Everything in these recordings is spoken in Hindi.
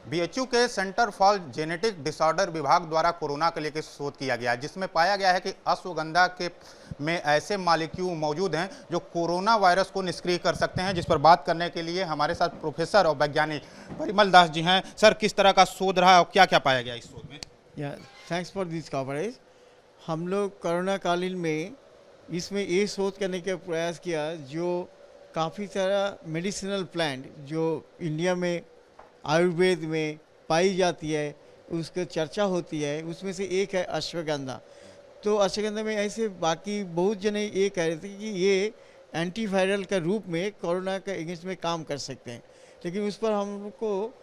बीएचयू के सेंटर फॉर जेनेटिक डिसऑर्डर विभाग द्वारा कोरोना को लेकर शोध किया गया है, जिसमें पाया गया है कि अश्वगंधा के में ऐसे मॉलिक्यूल मौजूद हैं जो कोरोना वायरस को निष्क्रिय कर सकते हैं। जिस पर बात करने के लिए हमारे साथ प्रोफेसर और वैज्ञानिक परिमल दास जी हैं। सर, किस तरह का शोध रहा और क्या क्या पाया गया इस शोध में? Thanks for this coverage. हम लोग कोरोना कालीन में इसमें ये शोध करने का प्रयास किया जो काफ़ी सारा मेडिसिनल प्लांट जो इंडिया में आयुर्वेद में पाई जाती है, उसकी चर्चा होती है, उसमें से एक है अश्वगंधा। तो अश्वगंधा में ऐसे बाकी बहुत जने ये कह रहे थे कि ये एंटीवायरल का रूप में कोरोना के अगेंस्ट में काम कर सकते हैं, लेकिन उस पर हमको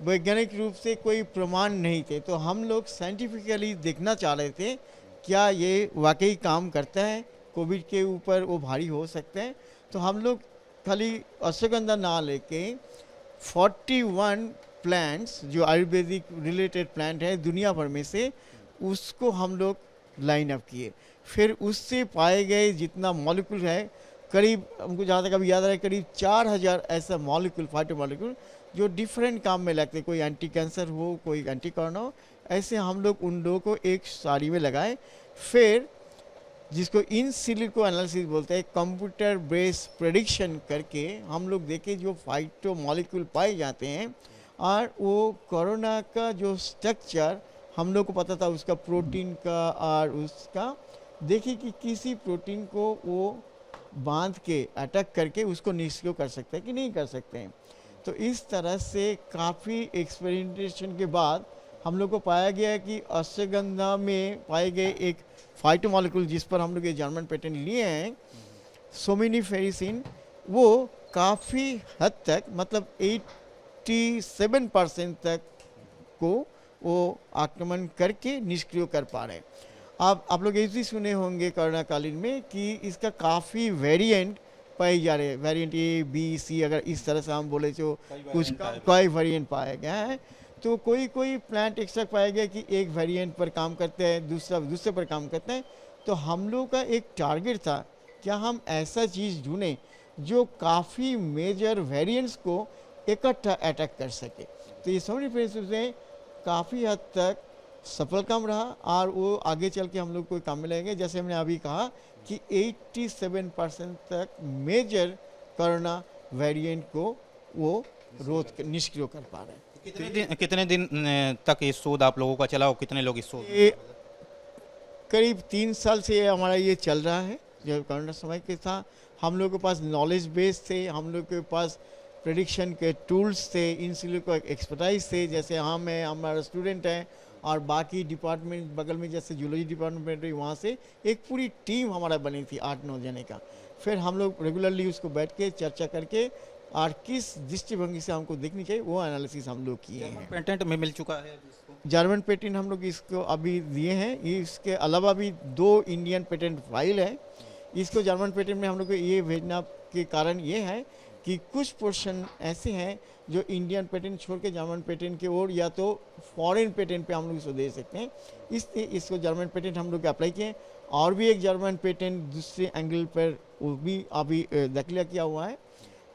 वैज्ञानिक रूप से कोई प्रमाण नहीं थे। तो हम लोग साइंटिफिकली देखना चाह रहे थे क्या ये वाकई काम करता है, कोविड के ऊपर वो भारी हो सकते हैं। तो हम लोग खाली अश्वगंधा ना लेके 41 प्लांट्स जो आयुर्वेदिक रिलेटेड प्लांट है दुनिया भर में से, उसको हम लोग लाइन अप किए। फिर उससे पाए गए जितना मॉलिक्यूल है, करीब हमको जहाँ तक अभी याद रहा है, करीब 4000 ऐसा मॉलिक्यूल, फाइटो मॉलिक्यूल जो डिफरेंट काम में लगते, कोई एंटी कैंसर हो, कोई एंटी कोरोना हो, ऐसे हम लोग उन लोगों को एक साड़ी में लगाए। फिर जिसको इन सिलिको एनालिसिस बोलते हैं, कंप्यूटर बेस्ड प्रेडिक्शन करके हम लोग देखे जो फाइटो मॉलिक्यूल पाए जाते हैं और वो कोरोना का जो स्ट्रक्चर हम लोग को पता था उसका प्रोटीन का, और उसका देखिए कि किसी प्रोटीन को वो बांध के अटैक करके उसको निष्क्रिय कर सकते हैं कि नहीं कर सकते हैं। तो इस तरह से काफ़ी एक्सपेरिमेंटेशन के बाद हम लोग को पाया गया कि अश्वगंधा में पाए गए एक फाइटो मॉलिक्यूल जिस पर हम लोग ये जर्मन पेटेंट लिए हैं, सोमिनिफेरिसिन, वो काफ़ी हद तक मतलब 87% तक को वो आक्रमण करके निष्क्रिय कर पा रहे हैं। आप लोग ये भी सुने होंगे कोरोना कालीन में कि इसका काफ़ी वेरिएंट पाए जा रहे हैं, वेरिएंट ए बी सी, अगर इस तरह से हम बोले तो कुछ कई वेरिएंट पाया गया है। तो कोई प्लांट एक्सट्रैक्ट पाया गया कि एक वेरिएंट पर काम करते हैं, दूसरे पर काम करते हैं। तो हम लोग का एक टारगेट था क्या हम ऐसा चीज़ ढूंढें जो काफ़ी मेजर वेरिएंट्स को इकट्ठा अटैक कर सके। तो ये सोमिनिफेरेसिन से काफ़ी हद तक सफल काम रहा और वो आगे चल के हम लोग कोई काम में लगेंगे। जैसे हमने अभी कहा कि 87% तक मेजर कोरोना वेरिएंट को वो निष्क्रिय कर पा रहे हैं। कितने दिन तक ये शोध आप लोगों का चला और कितने लोग इस शोध? करीब 3 साल से हमारा ये चल रहा है। जब कोरोना समय के था हम लोग के पास नॉलेज बेस थे, हम लोग के पास प्रेडिक्शन के टूल्स थे, इन सिलिको एक्सपर्टाइज थे। जैसे हमारा स्टूडेंट हैं और बाकी डिपार्टमेंट बगल में जैसे जूलॉजी डिपार्टमेंट है, वहाँ से एक पूरी टीम हमारा बनी थी 8-9 जने का। फिर हम लोग रेगुलरली उसको बैठ के चर्चा करके और किस दृष्टिभंगी से हमको देखनी चाहिए वो एनालिसिस हम लोग किए हैं। पेटेंट में मिल चुका है जर्मन पेटेंट हम लोग इसको अभी दिए हैं। इसके अलावा भी 2 इंडियन पेटेंट फाइल है। इसको जर्मन पेटेंट में हम लोग को ये भेजना के कारण ये है कि कुछ पोर्शन ऐसे हैं जो इंडियन पेटेंट छोड़ के जर्मन पेटेंट की ओर या तो फॉरेन पेटेंट पे हम लोग इसको दे सकते हैं, इसलिए इसको जर्मन पेटेंट हम लोग अप्लाई किए। और भी एक जर्मन पेटेंट दूसरे एंगल पर वो भी अभी दाखिला किया हुआ है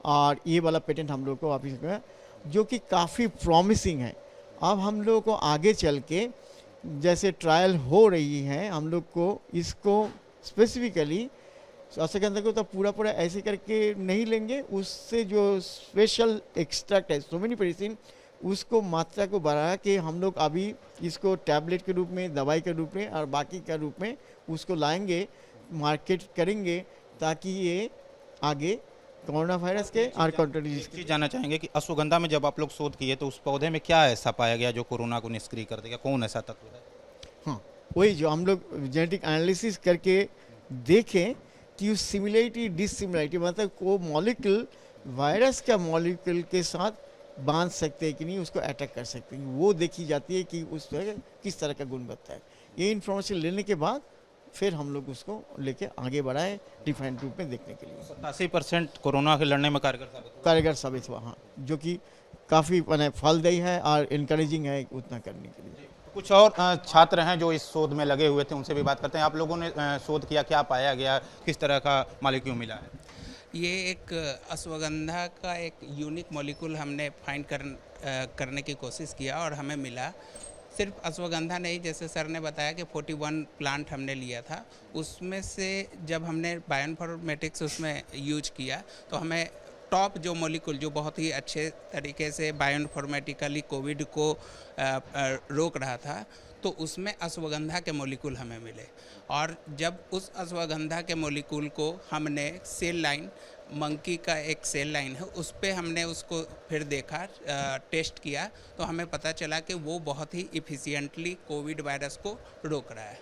और ये वाला पेटेंट हम लोग को वापिस किया जो कि काफ़ी प्रॉमिसिंग है। अब हम लोग को आगे चल के जैसे ट्रायल हो रही है, हम लोग को इसको स्पेसिफिकली अश्वगंधा को तो पूरा ऐसे करके नहीं लेंगे, उससे जो स्पेशल एक्सट्रैक्ट है सोमिनिफेरेसिन, उसको मात्रा को बढ़ा के हम लोग अभी इसको टैबलेट के रूप में, दवाई के रूप में और बाकी के रूप में उसको लाएंगे, मार्केट करेंगे ताकि ये आगे कोरोना वायरस के और कंट्रोल जानना चाहेंगे कि अश्वगंधा में जब आप लोग शोध किए तो उस पौधे में क्या ऐसा पाया गया जो कोरोना को निष्क्रिय कर देगा? कौन ऐसा तत्व है? हाँ, वही जो हम लोग जेनेटिक एनालिसिस करके देखें कि सिमिलरिटी डिसिमिलरिटी, मतलब वो मॉलिक्यूल वायरस का मॉलिक्यूल के साथ बांध सकते हैं कि नहीं, उसको अटैक कर सकते हैं, वो देखी जाती है कि उस तरह किस तरह का गुण बनता है। ये इन्फॉर्मेशन लेने के बाद फिर हम लोग उसको लेके आगे बढ़ाए डिफरेंट रूप में देखने के लिए। 87% कोरोना के लड़ने में कारगर साबित हुआ, हाँ, जो कि काफ़ी फलदायी है और इनकरेजिंग है उतना करने के लिए। कुछ और छात्र हैं जो इस शोध में लगे हुए थे, उनसे भी बात करते हैं। आप लोगों ने शोध किया, क्या पाया गया, किस तरह का मॉलिक्यूल मिला है? ये एक अश्वगंधा का एक यूनिक मॉलिक्यूल हमने फाइंड करने की कोशिश किया और हमें मिला। सिर्फ अश्वगंधा नहीं, जैसे सर ने बताया कि 41 प्लांट हमने लिया था, उसमें से जब हमने बायोइन्फॉर्मेटिक्स उसमें यूज किया तो हमें टॉप जो मॉलिक्यूल जो बहुत ही अच्छे तरीके से बायोइन्फॉर्मेटिकली कोविड को रोक रहा था, तो उसमें अश्वगंधा के मॉलिक्यूल हमें मिले। और जब उस अश्वगंधा के मॉलिक्यूल को हमने सेल लाइन, मंकी का एक सेल लाइन है, उस पे हमने उसको फिर देखा, टेस्ट किया, तो हमें पता चला कि वो बहुत ही इफ़िशियंटली कोविड वायरस को रोक रहा है।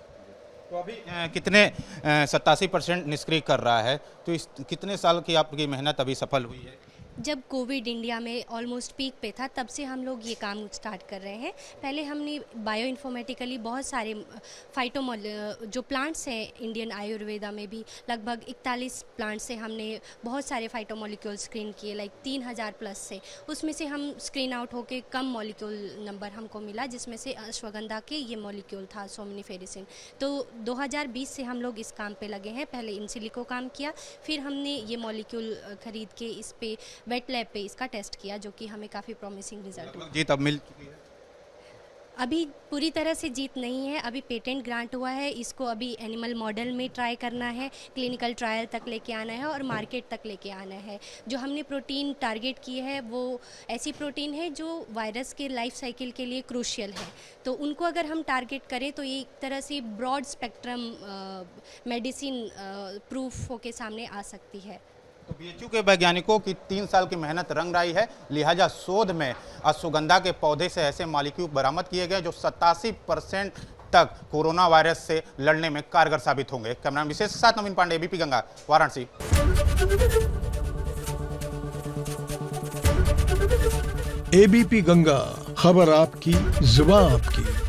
तो अभी कितने 87% निष्क्रिय कर रहा है, तो इस कितने साल की आपकी मेहनत अभी सफल हुई है? जब कोविड इंडिया में ऑलमोस्ट पीक पे था, तब से हम लोग ये काम स्टार्ट कर रहे हैं। पहले हमने बायो इन्फॉर्मेटिकली बहुत सारे जो प्लांट्स हैं, इंडियन आयुर्वेदा में भी लगभग 41 प्लांट्स से हमने बहुत सारे फाइटोमोलिक्यूल स्क्रीन किए, लाइक 3000 प्लस से। उसमें से हम स्क्रीन आउट होके कम मॉलिक्यूल नंबर हमको मिला, जिसमें से अश्वगंधा के ये मॉलिक्यूल था सोमनिफेरिसिन। तो 2020 से हम लोग इस काम पे लगे हैं। पहले इन सिलिको काम किया, फिर हमने ये मॉलिक्यूल खरीद के इस पे वेट लैब पे इसका टेस्ट किया, जो कि हमें काफ़ी प्रॉमिसिंग रिजल्ट हुआ। जीत अब मिल चुकी है? अभी पूरी तरह से जीत नहीं है, अभी पेटेंट ग्रांट हुआ है, इसको अभी एनिमल मॉडल में ट्राई करना है, क्लिनिकल ट्रायल तक लेके आना है और मार्केट तक लेके आना है। जो हमने प्रोटीन टारगेट की है वो ऐसी प्रोटीन है जो वायरस के लाइफ साइकिल के लिए क्रूशियल है, तो उनको अगर हम टारगेट करें तो ये एक तरह से ब्रॉड स्पेक्ट्रम मेडिसिन प्रूफ होके सामने आ सकती है। तो बीएचयू के वैज्ञानिकों की 3 साल की मेहनत रंग लाई है, लिहाजा शोध में अश्वगंधा के पौधे से ऐसे मॉलिक्यूल बरामद किए गए जो 87% तक कोरोना वायरस से लड़ने में कारगर साबित होंगे। कैमरा विशेष के साथ नवीन पांडे, एबीपी गंगा, वाराणसी। एबीपी गंगा, खबर आपकी, जुबान आपकी।